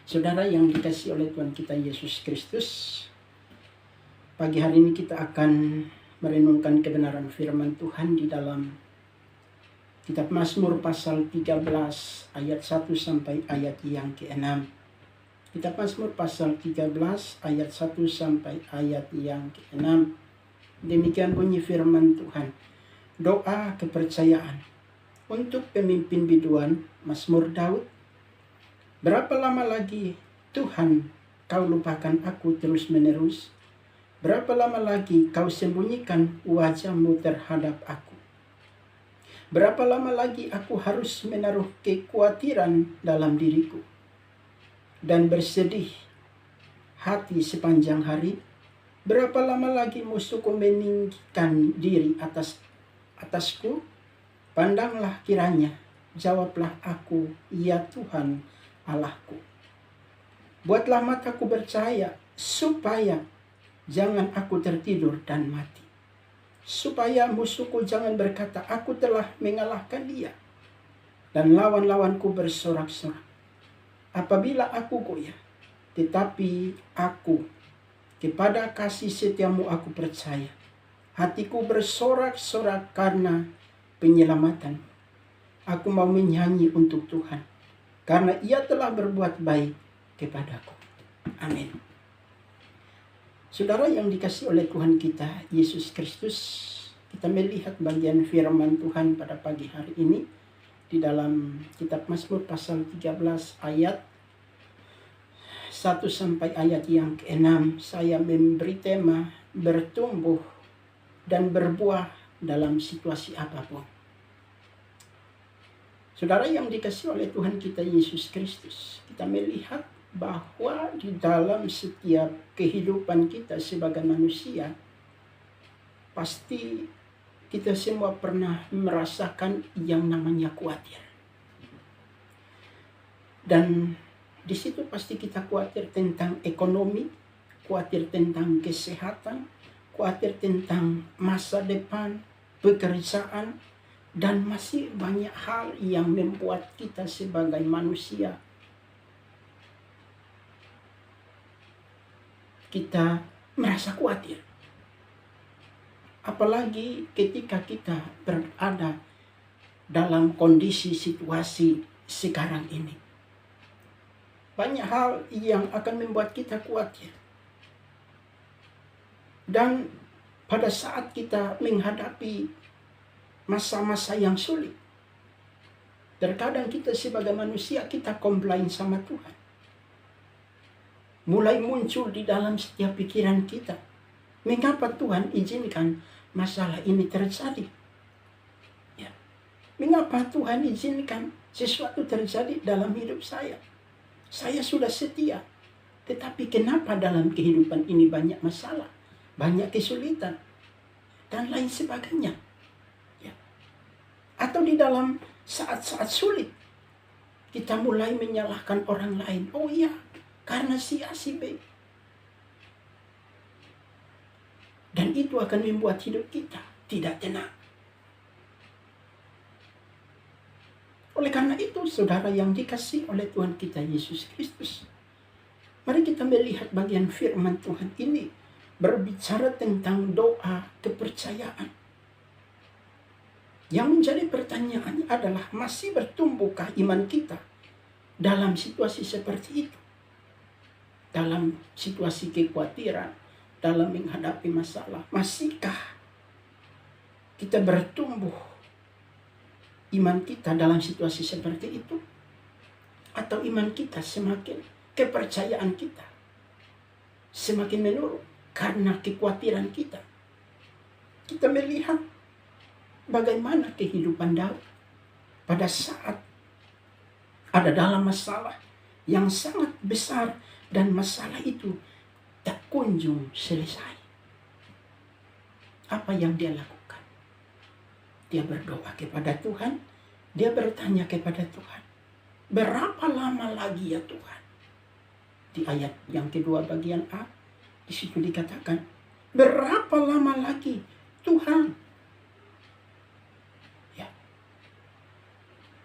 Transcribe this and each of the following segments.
Saudara yang dikasihi oleh Tuhan kita Yesus Kristus, pagi hari ini kita akan merenungkan kebenaran firman Tuhan di dalam kitab Mazmur pasal 13 ayat 1 sampai ayat yang ke-6. Kitab Mazmur pasal 13 ayat 1 sampai ayat yang ke-6. Demikian bunyi firman Tuhan. Doa kepercayaan untuk pemimpin biduan, Mazmur Daud. Berapa lama lagi Tuhan kau lupakan aku terus menerus? Berapa lama lagi kau sembunyikan wajah-Mu terhadap aku? Berapa lama lagi aku harus menaruh kekhawatiran dalam diriku dan bersedih hati sepanjang hari? Berapa lama lagi musuhku meninggikan diri atasku? Pandanglah kiranya, jawablah aku, ya Tuhan Allahku. Buatlah mataku bercahaya, supaya jangan aku tertidur dan mati. Supaya musuhku jangan berkata, aku telah mengalahkan dia, dan lawan-lawanku bersorak-sorak. Apabila aku goyah, tetapi aku kepada kasih setiamu aku percaya. Hatiku bersorak-sorak karena penyelamatan. Aku mau menyanyi untuk Tuhan, karena Ia telah berbuat baik kepadaku. Amin. Saudara yang dikasihi oleh Tuhan kita Yesus Kristus, kita melihat bagian firman Tuhan pada pagi hari ini di dalam kitab Mazmur pasal 13 ayat 1 sampai ayat yang ke-6. Saya memberi tema bertumbuh dan berbuah dalam situasi apapun. Saudara yang dikasihi oleh Tuhan kita Yesus Kristus, kita melihat bahwa di dalam setiap kehidupan kita sebagai manusia, pasti kita semua pernah merasakan yang namanya khawatir. Dan di situ pasti kita khawatir tentang ekonomi, khawatir tentang kesehatan, khawatir tentang masa depan, pekerjaan, dan masih banyak hal yang membuat kita sebagai manusia kita merasa khawatir. Apalagi ketika kita berada dalam kondisi situasi sekarang ini. Banyak hal yang akan membuat kita khawatir. Dan pada saat kita menghadapi masa-masa yang sulit, terkadang kita sebagai manusia kita komplain sama Tuhan. Mulai muncul di dalam setiap pikiran kita, mengapa Tuhan izinkan masalah ini terjadi? Ya. Mengapa Tuhan izinkan sesuatu terjadi dalam hidup saya? Saya sudah setia, tetapi kenapa dalam kehidupan ini banyak masalah, banyak kesulitan, dan lain sebagainya? Atau di dalam saat-saat sulit, kita mulai menyalahkan orang lain. Oh iya, karena si A, si B. Dan itu akan membuat hidup kita tidak tenang. Oleh karena itu, saudara yang dikasihi oleh Tuhan kita Yesus Kristus, mari kita melihat bagian firman Tuhan ini berbicara tentang doa kepercayaan. Yang menjadi pertanyaan adalah, masih bertumbuhkah iman kita dalam situasi seperti itu? Dalam situasi kekhawatiran, dalam menghadapi masalah, masihkah kita bertumbuh iman kita dalam situasi seperti itu? Atau iman kita semakin, kepercayaan kita semakin menurun karena kekhawatiran kita? Kita melihat bagaimana kehidupan Daud pada saat ada dalam masalah yang sangat besar, dan masalah itu tak kunjung selesai. Apa yang dia lakukan? Dia berdoa kepada Tuhan, dia bertanya kepada Tuhan, berapa lama lagi ya Tuhan? Di ayat yang kedua bagian A, di situ dikatakan, berapa lama lagi Tuhan?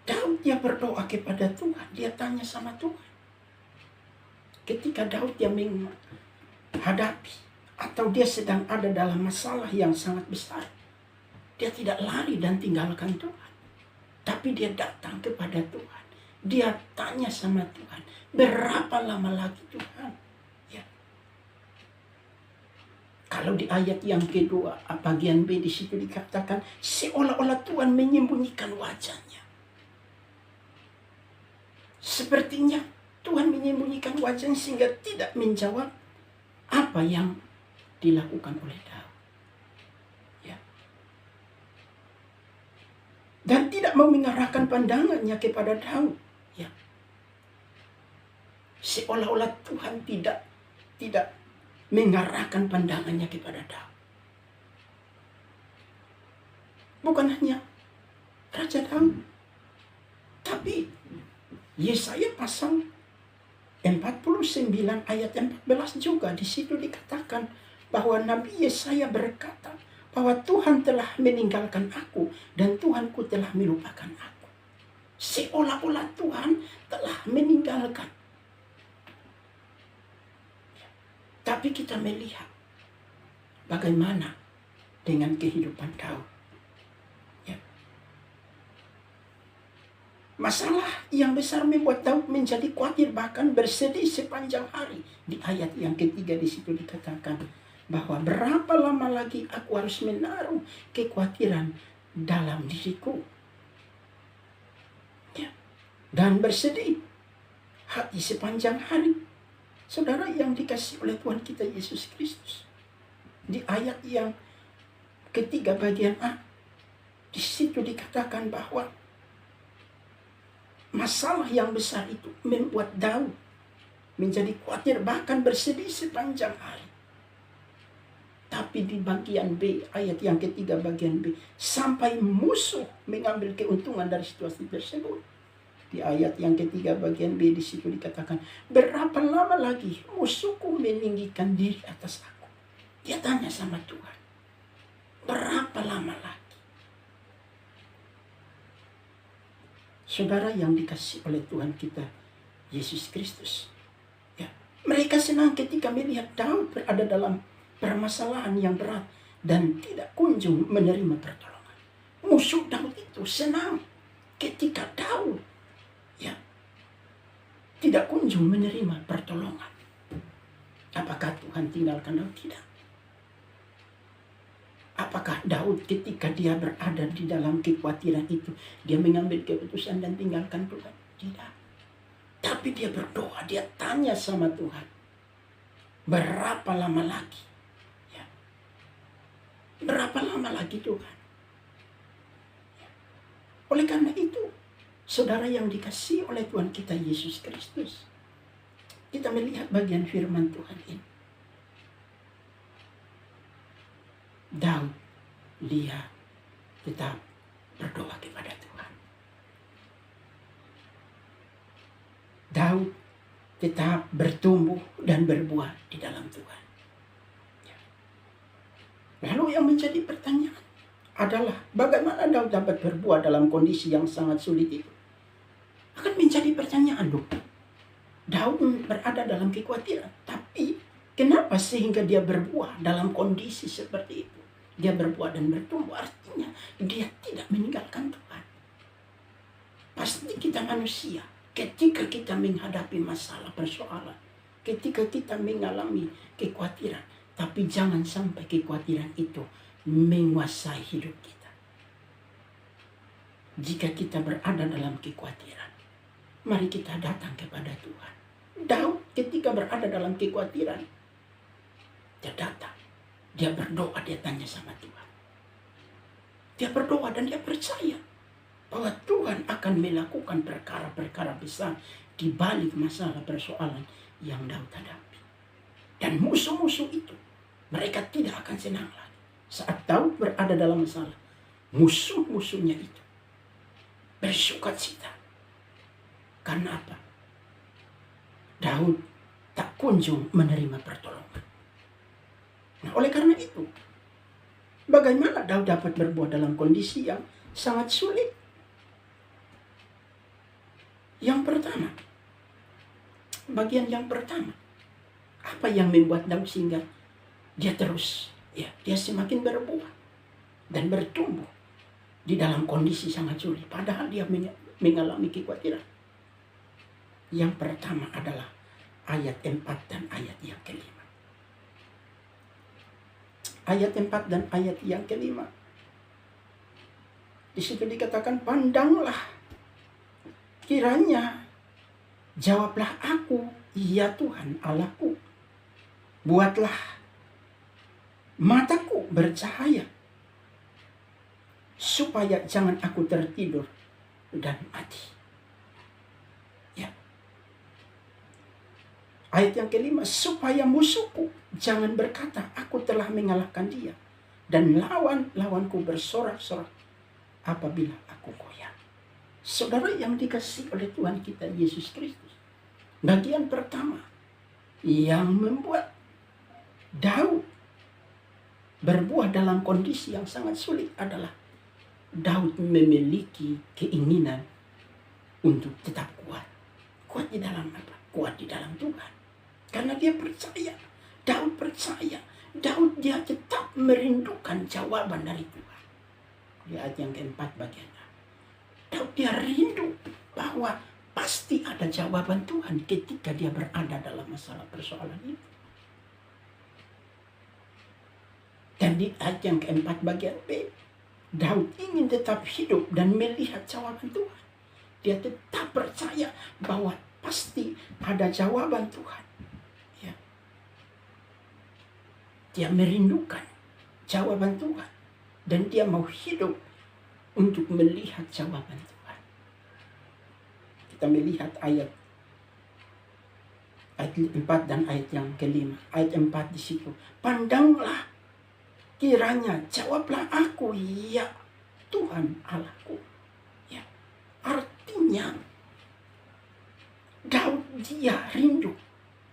Daud dia berdoa kepada Tuhan, dia tanya sama Tuhan. ketika Daud yang menghadapi atau dia sedang ada dalam masalah yang sangat besar, dia tidak lari dan tinggalkan Tuhan, tapi dia datang kepada Tuhan. Dia tanya sama Tuhan, berapa lama lagi Tuhan? Ya. Kalau di ayat yang kedua, bagian B di situ dikatakan, seolah-olah Tuhan menyembunyikan wajahnya. Sepertinya Tuhan menyembunyikan wajahnya sehingga tidak menjawab apa yang dilakukan oleh Daud. Ya. Dan tidak mau mengarahkan pandangannya kepada Daud. Ya. Seolah-olah Tuhan tidak mengarahkan pandangannya kepada Daud. Bukan hanya Raja Daud, tapi Yesaya pasal 49 ayat 14 juga di situ dikatakan bahwa Nabi Yesaya berkata bahwa Tuhan telah meninggalkan aku dan Tuhanku telah melupakan aku. Seolah-olah Tuhan telah meninggalkan. Tapi kita melihat bagaimana dengan kehidupan Daud. Ya. Masalah yang besar membuat Daud menjadi khawatir, bahkan bersedih sepanjang hari. Di ayat yang ketiga di situ dikatakan bahwa berapa lama lagi aku harus menaruh kekhawatiran dalam diriku. Ya. Dan bersedih hati sepanjang hari. Saudara yang dikasihi oleh Tuhan kita Yesus Kristus. Di ayat yang ketiga bagian A, di situ dikatakan bahwa masalah yang besar itu membuat Daud menjadi khawatir, bahkan bersedih sepanjang hari. Tapi di bagian B, ayat yang ketiga bagian B, sampai musuh mengambil keuntungan dari situasi tersebut. Di ayat yang ketiga bagian B di situ dikatakan, berapa lama lagi musuhku meninggikan diri atas aku? Dia tanya sama Tuhan, berapa lama lagi? Saudara yang dikasihi oleh Tuhan kita Yesus Kristus, ya, mereka senang ketika melihat Daud berada dalam permasalahan yang berat dan tidak kunjung menerima pertolongan. Musuh Daud itu senang ketika Daud tidak kunjung menerima pertolongan. Apakah Tuhan tinggalkan Daud? Tidak. Apakah Daud ketika dia berada di dalam kekhawatiran itu, dia mengambil keputusan dan tinggalkan Tuhan? Tidak. Tapi dia berdoa, dia tanya sama Tuhan, berapa lama lagi? Ya. Berapa lama lagi Tuhan? Ya. Oleh karena itu, saudara yang dikasihi oleh Tuhan kita Yesus Kristus, kita melihat bagian firman Tuhan ini. Daud, dia tetap berdoa kepada Tuhan. Daud tetap bertumbuh dan berbuah di dalam Tuhan. Lalu yang menjadi pertanyaan adalah bagaimana Daud dapat berbuah dalam kondisi yang sangat sulit itu? Akan menjadi pertanyaan dong. Daud berada dalam kekhawatiran, tapi kenapa sehingga dia berbuah dalam kondisi seperti itu? Dia berbuah dan bertumbuh, artinya dia tidak meninggalkan Tuhan. Pasti kita manusia, ketika kita menghadapi masalah persoalan, ketika kita mengalami kekhawatiran, tapi jangan sampai kekhawatiran itu menguasai hidup kita. Jika kita berada dalam kekhawatiran, mari kita datang kepada Tuhan. Daud ketika berada dalam kekhawatiran, dia datang, dia berdoa, dia tanya sama Tuhan. Dia berdoa dan dia percaya bahwa Tuhan akan melakukan perkara-perkara besar di balik masalah persoalan yang Daud hadapi. Dan musuh-musuh itu, mereka tidak akan senang lagi. Saat Daud berada dalam masalah, musuh-musuhnya itu bersukacita. Karena apa? Daud tak kunjung menerima pertolongan. Nah, oleh karena itu, bagaimana Daud dapat berbuah dalam kondisi yang sangat sulit? Yang pertama, bagian yang pertama. Apa yang membuat Daud sehingga dia terus, dia semakin berbuah dan bertumbuh di dalam kondisi sangat sulit. Padahal dia mengalami kekhawatiran. Yang pertama adalah ayat 4 dan ayat yang kelima. Ayat 4 dan ayat yang kelima. Di situ dikatakan, pandanglah, kiranya jawablah aku, ya Tuhan Allahku. Buatlah mataku bercahaya, supaya jangan aku tertidur dan mati. Ya. Ayat yang kelima, supaya musuhku jangan berkata, aku telah mengalahkan dia, dan lawan-lawanku bersorak-sorak apabila aku goyah. Saudara yang dikasihi oleh Tuhan kita Yesus Kristus, bagian pertama yang membuat Daud berbuah dalam kondisi yang sangat sulit adalah Daud memiliki keinginan untuk tetap kuat. Kuat di dalam apa? Kuat di dalam Tuhan. Karena dia percaya, Daud percaya, dia tetap merindukan jawaban dari Tuhan. Di ayat yang keempat bagiannya, Daud dia rindu bahwa pasti ada jawaban Tuhan ketika dia berada dalam masalah persoalan itu. Dan di ayat yang keempat bagian B, Daud ingin tetap hidup dan melihat jawaban Tuhan. Dia tetap percaya bahwa pasti ada jawaban Tuhan. Ya. Dia merindukan jawaban Tuhan. Dan dia mau hidup untuk melihat jawaban Tuhan. Kita melihat ayat 4 dan ayat yang kelima. Ayat 4 di situ. Pandanglah, kiranya jawablah aku, ya Tuhan Allahku. Ya. Artinya Daud dia rindu.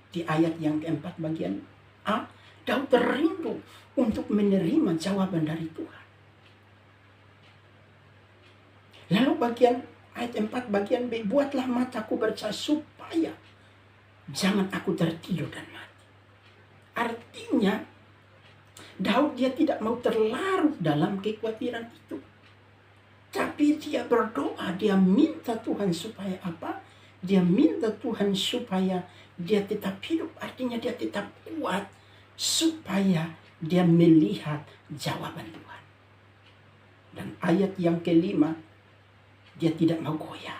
Di ayat yang keempat bagian A, Daud rindu untuk menerima jawaban dari Tuhan. Lalu bagian ayat 4 bagian B, buatlah mataku bercahaya supaya jangan aku tertidur dan mati. Artinya Daud dia tidak mau terlarut dalam kekhawatiran itu. Tapi dia berdoa, dia minta Tuhan supaya apa? Dia minta Tuhan supaya dia tetap hidup. Artinya dia tetap kuat supaya dia melihat jawaban Tuhan. Dan ayat yang kelima, dia tidak mau goyah.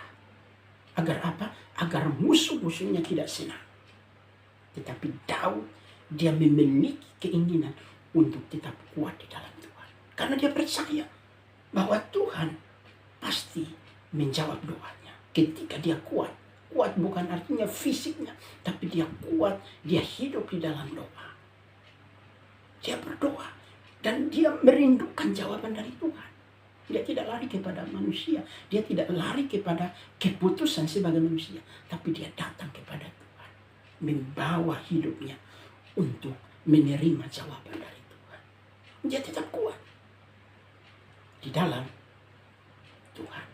Agar apa? Agar musuh-musuhnya tidak senang. Tetapi Daud dia memiliki keinginan untuk tetap kuat di dalam Tuhan. Karena dia percaya bahwa Tuhan pasti menjawab doanya ketika dia kuat. Kuat bukan artinya fisiknya, tapi dia kuat, dia hidup di dalam doa. Dia berdoa dan dia merindukan jawaban dari Tuhan. Dia tidak lari kepada manusia, dia tidak lari kepada keputusan sebagai manusia, tapi dia datang kepada Tuhan, membawa hidupnya untuk menerima jawaban dari Tuhan. Dia tetap kuat di dalam Tuhan.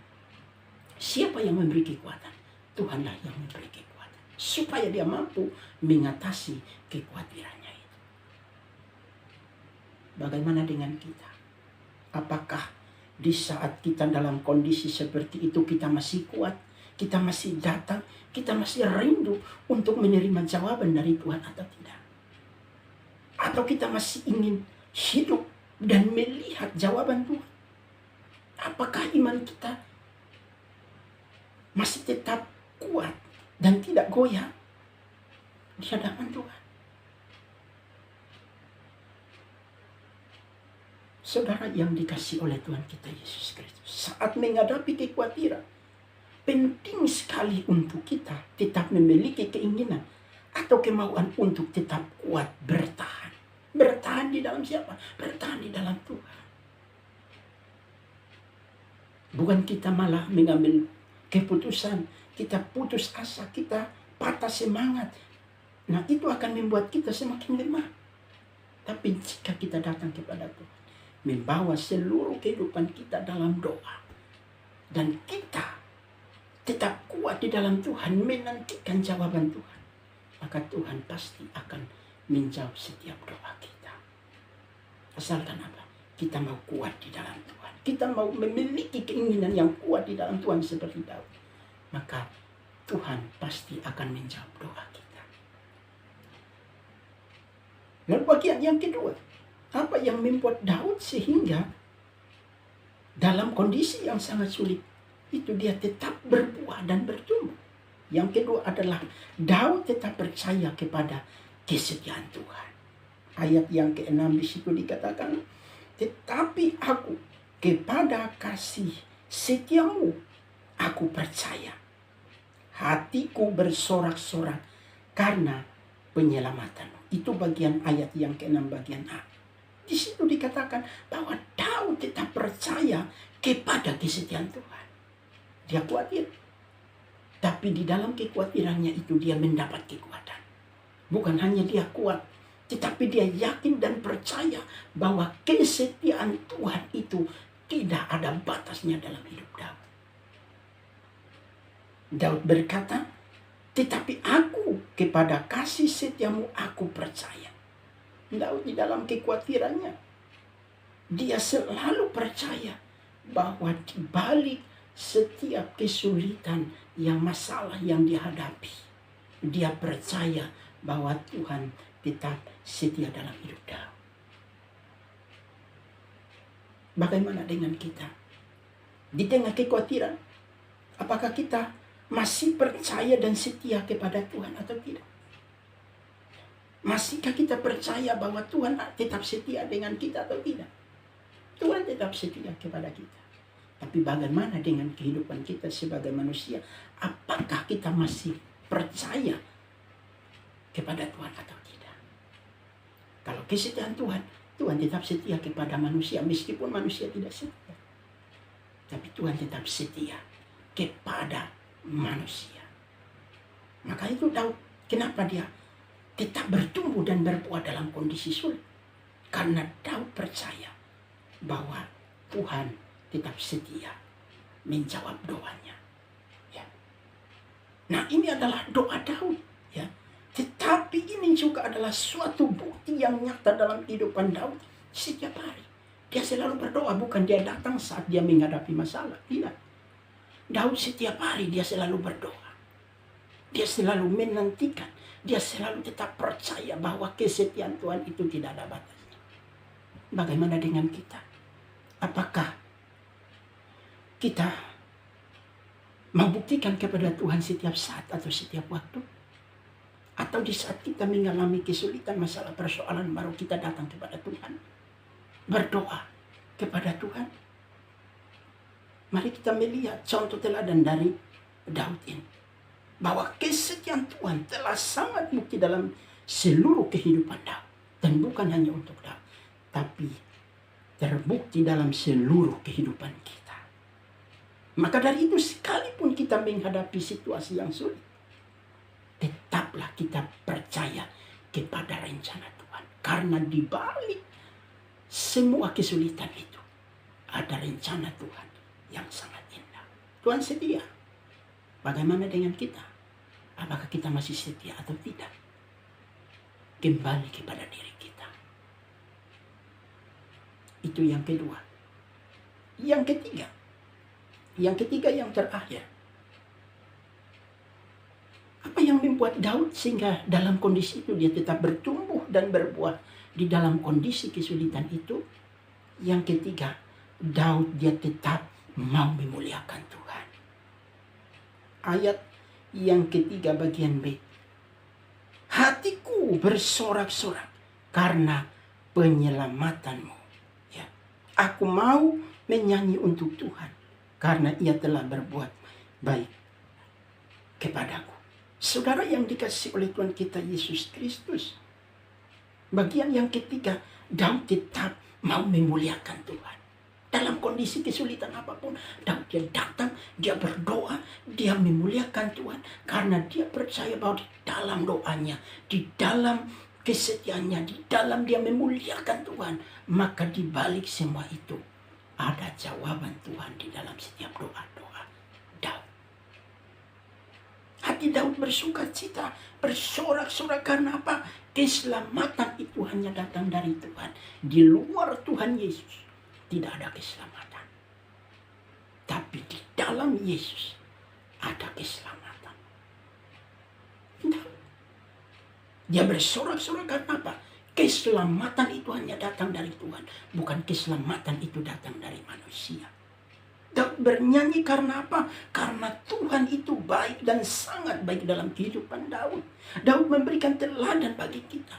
Siapa yang memberi kekuatan? Tuhanlah yang memberi kekuatan, supaya dia mampu mengatasi kekhawatirannya itu. Bagaimana dengan kita? Apakah di saat kita dalam kondisi seperti itu kita masih kuat? Kita masih datang? Kita masih rindu untuk menerima jawaban dari Tuhan atau tidak? Atau kita masih ingin hidup dan melihat jawaban Tuhan? Apakah iman kita masih tetap kuat dan tidak goyah di hadapan Tuhan? Saudara yang dikasihi oleh Tuhan kita Yesus Kristus, saat menghadapi kekhawatiran, penting sekali untuk kita tetap memiliki keinginan atau kemauan untuk tetap kuat bertahan. Bertahan di dalam siapa? Bertahan di dalam Tuhan. Bukan kita malah mengambil keputusan, kita putus asa, kita patah semangat. Nah, itu akan membuat kita semakin lemah. Tapi jika kita datang kepada Tuhan, membawa seluruh kehidupan kita dalam doa, dan kita tetap kuat di dalam Tuhan, menantikan jawaban Tuhan, maka Tuhan pasti akan menjawab setiap doa kita. Asalkan apa? Kita mau kuat di dalam Tuhan. Kita mau memiliki keinginan yang kuat di dalam Tuhan seperti Daud. Maka Tuhan pasti akan menjawab doa kita. Lalu bagian yang kedua, apa yang membuat Daud sehingga dalam kondisi yang sangat sulit itu dia tetap berbuah dan bertumbuh. Yang kedua adalah Daud tetap percaya kepada kesetiaan Tuhan. Ayat yang ke-6 di situ dikatakan, tetapi aku kepada kasih setiamu aku percaya. Hatiku bersorak-sorak karena penyelamatanmu. Itu bagian ayat yang ke-6 bagian A. Di situ dikatakan bahwa Daud tetap percaya kepada kesetiaan Tuhan. Dia khawatir. Tapi di dalam kekhawatirannya itu dia mendapat kekuatan. Bukan hanya dia kuat, tetapi dia yakin dan percaya bahwa kesetiaan Tuhan itu tidak ada batasnya dalam hidup Daud. Daud berkata, tetapi aku kepada kasih setiamu aku percaya. Daud di dalam kekhawatirannya, dia selalu percaya bahwa di balik setiap kesulitan yang masalah yang dihadapi, dia percaya bahwa Tuhan tetap setia dalam hidup Daud. Bagaimana dengan kita? Di tengah kekhawatiran, apakah kita masih percaya dan setia kepada Tuhan atau tidak? Masihkah kita percaya bahwa Tuhan tetap setia dengan kita atau tidak? Tuhan tetap setia kepada kita. Tapi bagaimana dengan kehidupan kita sebagai manusia? Apakah kita masih percaya kepada Tuhan atau tidak? Kalau kesetiaan Tuhan, Tuhan tetap setia kepada manusia meskipun manusia tidak setia. Tapi Tuhan tetap setia kepada manusia. Maka itu Daud, kenapa dia tetap bertumbuh dan berbuah dalam kondisi sulit? Karena Daud percaya bahwa Tuhan tetap setia menjawab doanya. Ya. Nah, ini adalah doa Daud. Ya. Tetapi ini juga adalah suatu bukti yang nyata dalam kehidupan Daud setiap hari. Dia selalu berdoa, bukan dia datang saat dia menghadapi masalah. Tidak. Daud setiap hari dia selalu berdoa. Dia selalu menantikan. Dia selalu tetap percaya bahwa kesetiaan Tuhan itu tidak ada batasnya. Bagaimana dengan kita? Apakah kita membuktikan kepada Tuhan setiap saat atau setiap waktu? Atau di saat kita mengalami kesulitan, masalah, persoalan, baru kita datang kepada Tuhan, berdoa kepada Tuhan? Mari kita melihat contoh teladan dari Daud ini, bahwa kesetiaan Tuhan telah sangat bukti dalam seluruh kehidupan Daud. Dan bukan hanya untuk Daud, tapi terbukti dalam seluruh kehidupan kita. Maka dari itu sekalipun kita menghadapi situasi yang sulit, tetaplah kita percaya kepada rencana Tuhan. Karena di balik semua kesulitan itu ada rencana Tuhan yang sangat indah. Tuhan setia. Bagaimana dengan kita? Apakah kita masih setia atau tidak? Kembali kepada diri kita. Itu yang kedua. Yang ketiga yang terakhir. Apa yang membuat Daud sehingga dalam kondisi itu dia tetap bertumbuh dan berbuah di dalam kondisi kesulitan itu? Yang ketiga, Daud dia tetap mau memuliakan Tuhan. Ayat yang ketiga bagian B. Hatiku bersorak-sorak karena penyelamatanmu. Ya. Aku mau menyanyi untuk Tuhan karena ia telah berbuat baik kepadaku. Saudara yang dikasihi oleh Tuhan kita Yesus Kristus, bagian yang ketiga, Daud tetap mau memuliakan Tuhan. Dalam kondisi kesulitan apapun, Daud dia datang, dia berdoa, dia memuliakan Tuhan. Karena dia percaya bahwa di dalam doanya, di dalam kesetiaannya, di dalam dia memuliakan Tuhan, maka di balik semua itu ada jawaban Tuhan di dalam setiap doa-doa Daud. Hati Daud bersuka cita, bersorak-sorak karena apa? Keselamatan itu hanya datang dari Tuhan. Di luar Tuhan Yesus tidak ada keselamatan. Tapi di dalam Yesus ada keselamatan. Dia bersorak-sorak karena apa? Keselamatan itu hanya datang dari Tuhan. Bukan keselamatan itu datang dari manusia. Daud bernyanyi karena apa? Karena Tuhan itu baik dan sangat baik dalam kehidupan Daud. Daud memberikan teladan bagi kita.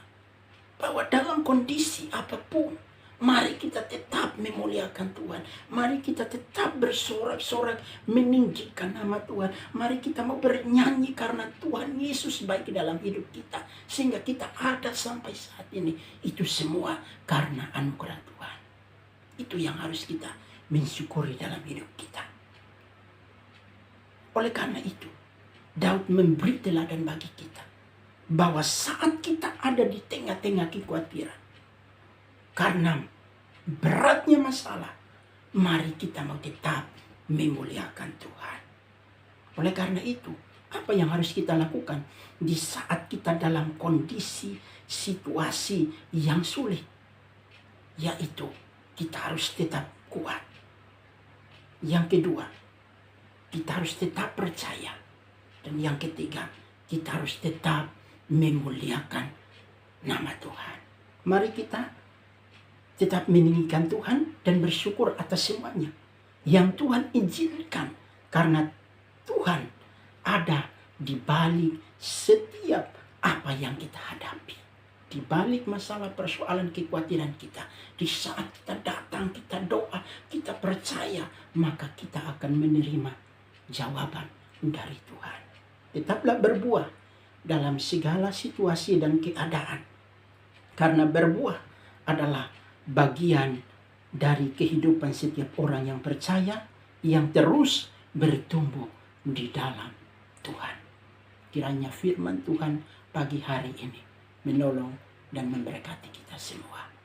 Bahwa dalam kondisi apapun, mari kita tetap memuliakan Tuhan. Mari kita tetap bersorak-sorak meninggikan nama Tuhan. Mari kita mau bernyanyi karena Tuhan Yesus baik dalam hidup kita. Sehingga kita ada sampai saat ini. Itu semua karena anugerah Tuhan. Itu yang harus kita mensyukuri dalam hidup kita. Oleh karena itu, Daud memberi teladan bagi kita. Bahwa saat kita ada di tengah-tengah kekhawatiran, karena beratnya masalah, mari kita mau tetap memuliakan Tuhan. Oleh karena itu, apa yang harus kita lakukan di saat kita dalam kondisi situasi yang sulit? Yaitu, kita harus tetap kuat. Yang kedua, kita harus tetap percaya. Dan yang ketiga, kita harus tetap memuliakan nama Tuhan. Mari kita tetap meninggikan Tuhan dan bersyukur atas semuanya yang Tuhan izinkan, karena Tuhan ada di balik setiap apa yang kita hadapi. Di balik masalah persoalan kekhawatiran kita, di saat kita datang, kita doa, kita percaya, maka kita akan menerima jawaban dari Tuhan. Tetaplah berbuah dalam segala situasi dan keadaan. Karena berbuah adalah bagian dari kehidupan setiap orang yang percaya, yang terus bertumbuh di dalam Tuhan. Kiranya firman Tuhan pagi hari ini menolong dan memberkati kita semua.